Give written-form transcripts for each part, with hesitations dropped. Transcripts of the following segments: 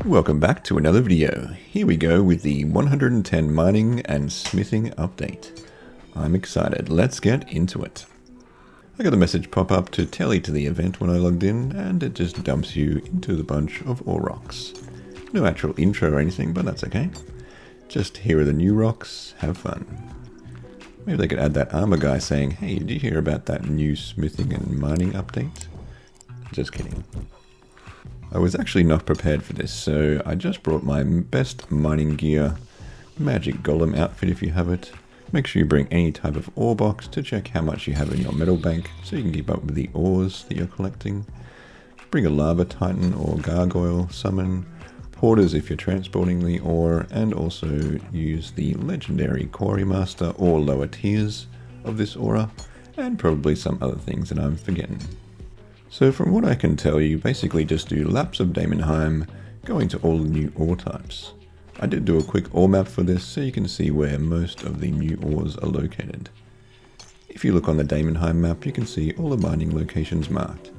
Welcome back to another video. Here we go with the 110 mining and smithing update. I'm excited, let's get into it. I got a message pop up to tell you to the event when I logged in, and it just dumps you into the bunch of ore rocks. No actual intro or anything, but that's okay. Just here are the new rocks, have fun. Maybe they could add that armor guy saying, hey, did you hear about that new smithing and mining update? Just kidding. I was actually not prepared for this, so I just brought my best mining gear, magic golem outfit if you have it. Make sure you bring any type of ore box to check how much you have in your metal bank so you can keep up with the ores that you're collecting. Bring a lava titan or gargoyle summon, porters if you're transporting the ore, and also use the legendary quarry master or lower tiers of this aura, and probably some other things that I'm forgetting. So from what I can tell, you basically just do laps of Daemonheim, going to all the new ore types. I did do a quick ore map for this so you can see where most of the new ores are located. If you look on the Daemonheim map, you can see all the mining locations marked.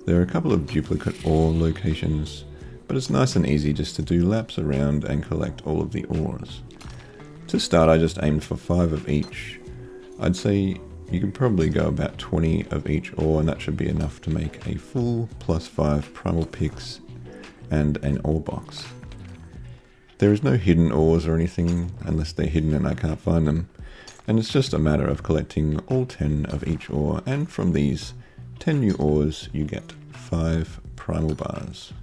There are a couple of duplicate ore locations, but it's nice and easy just to do laps around and collect all of the ores. To start, I just aimed for 5 of each. I'd say you can probably go about 20 of each ore, and that should be enough to make a full +5 primal picks and an ore box. There is no hidden ores or anything, unless they're hidden and I can't find them, and it's just a matter of collecting all 10 of each ore, and from these 10 new ores you get 5 primal bars.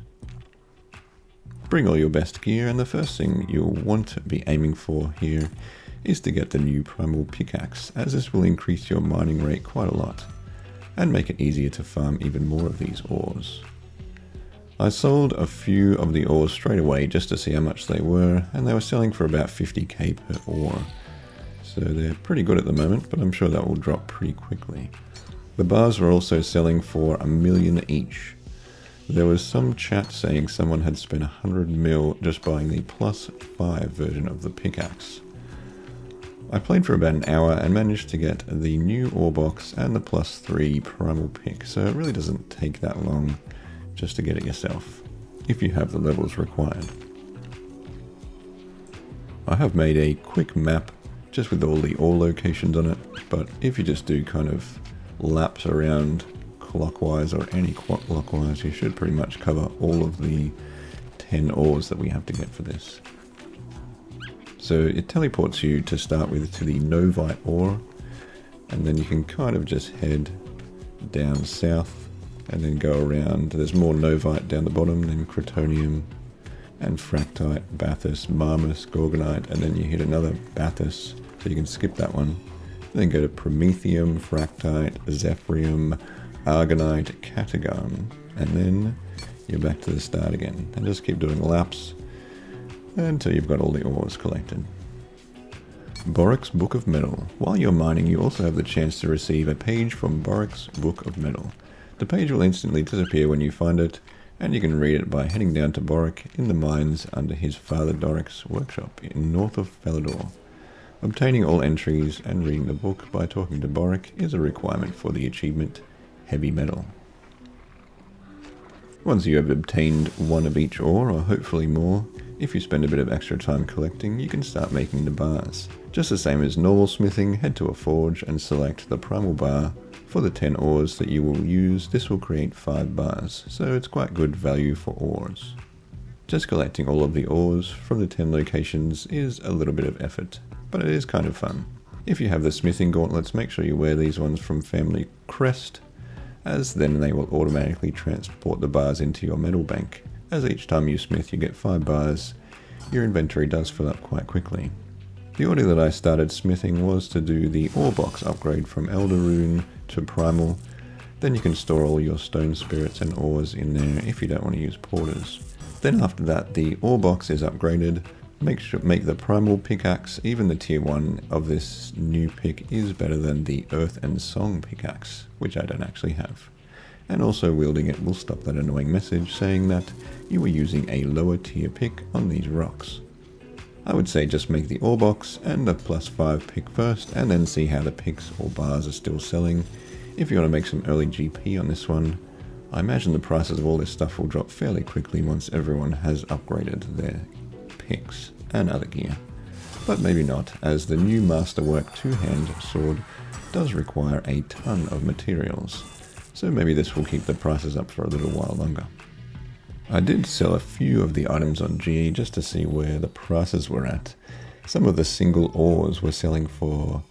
Bring all your best gear, and the first thing you'll want to be aiming for here is to get the new primal pickaxe, as this will increase your mining rate quite a lot, and make it easier to farm even more of these ores. I sold a few of the ores straight away just to see how much they were, and they were selling for about 50k per ore. So they're pretty good at the moment, but I'm sure that will drop pretty quickly. The bars were also selling for 1 million each. There was some chat saying someone had spent 100 mil just buying the +5 version of the pickaxe. I played for about an hour and managed to get the new ore box and the +3 primal pick, so it really doesn't take that long just to get it yourself, if you have the levels required. I have made a quick map just with all the ore locations on it, but if you just do kind of laps around clockwise or anti-clockwise, you should pretty much cover all of the 10 ores that we have to get for this. So it teleports you to start with to the Novite ore, and then you can kind of just head down south and then go around. There's more Novite down the bottom, then Crotonium and Fractite, Bathys, Marmus, Gorgonite, and then you hit another Bathys, so you can skip that one. Then go to Promethium, Fractite, Zephyrium, Argonite, Catagon, and then you're back to the start again. And just keep doing laps until you've got all the ores collected. Borik's Book of Metal. While you're mining, you also have the chance to receive a page from Borik's Book of Metal. The page will instantly disappear when you find it, and you can read it by heading down to Borik in the mines under his father Doric's workshop in north of Falador. Obtaining all entries and reading the book by talking to Borik is a requirement for the achievement Heavy Metal. Once you have obtained 1 of each ore, or hopefully more, if you spend a bit of extra time collecting, you can start making the bars. Just the same as normal smithing, head to a forge and select the primal bar. For the 10 ores that you will use, this will create 5 bars, so it's quite good value for ores. Just collecting all of the ores from the 10 locations is a little bit of effort, but it is kind of fun. If you have the smithing gauntlets, make sure you wear these ones from Family Crest, as then they will automatically transport the bars into your metal bank. As each time you smith you get 5 bars, your inventory does fill up quite quickly. The order that I started smithing was to do the ore box upgrade from Elder Rune to Primal. Then you can store all your stone spirits and ores in there if you don't want to use porters. Then after that the ore box is upgraded. Make the primal pickaxe. Even the tier 1 of this new pick is better than the Earth and Song pickaxe, which I don't actually have. And also wielding it will stop that annoying message saying that you were using a lower tier pick on these rocks. I would say just make the ore box and a +5 pick first, and then see how the picks or bars are still selling. If you want to make some early GP on this one, I imagine the prices of all this stuff will drop fairly quickly once everyone has upgraded their picks and other gear. But maybe not, as the new Masterwork two-hand sword does require a ton of materials, so maybe this will keep the prices up for a little while longer. I did sell a few of the items on GE just to see where the prices were at. Some of the single ores were selling for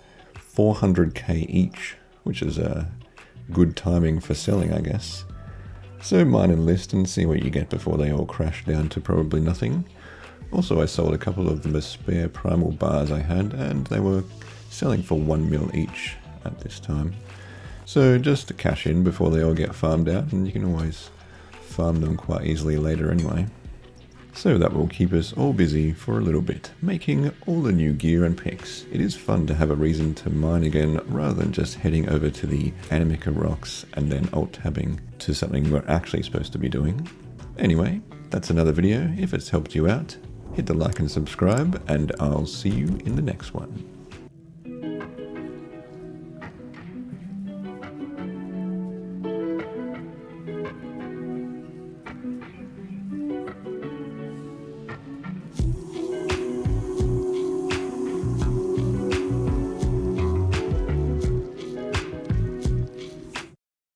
400k each, which is a good timing for selling, I guess. So mine and list and see what you get before they all crash down to probably nothing. Also, I sold a couple of the spare primal bars I had, and they were selling for 1 mil each at this time. So just to cash in before they all get farmed out, and you can always farm them quite easily later anyway. So that will keep us all busy for a little bit, making all the new gear and picks. It is fun to have a reason to mine again, rather than just heading over to the Animica rocks and then alt-tabbing to something we're actually supposed to be doing. Anyway, that's another video. If it's helped you out, hit the like and subscribe, and I'll see you in the next one.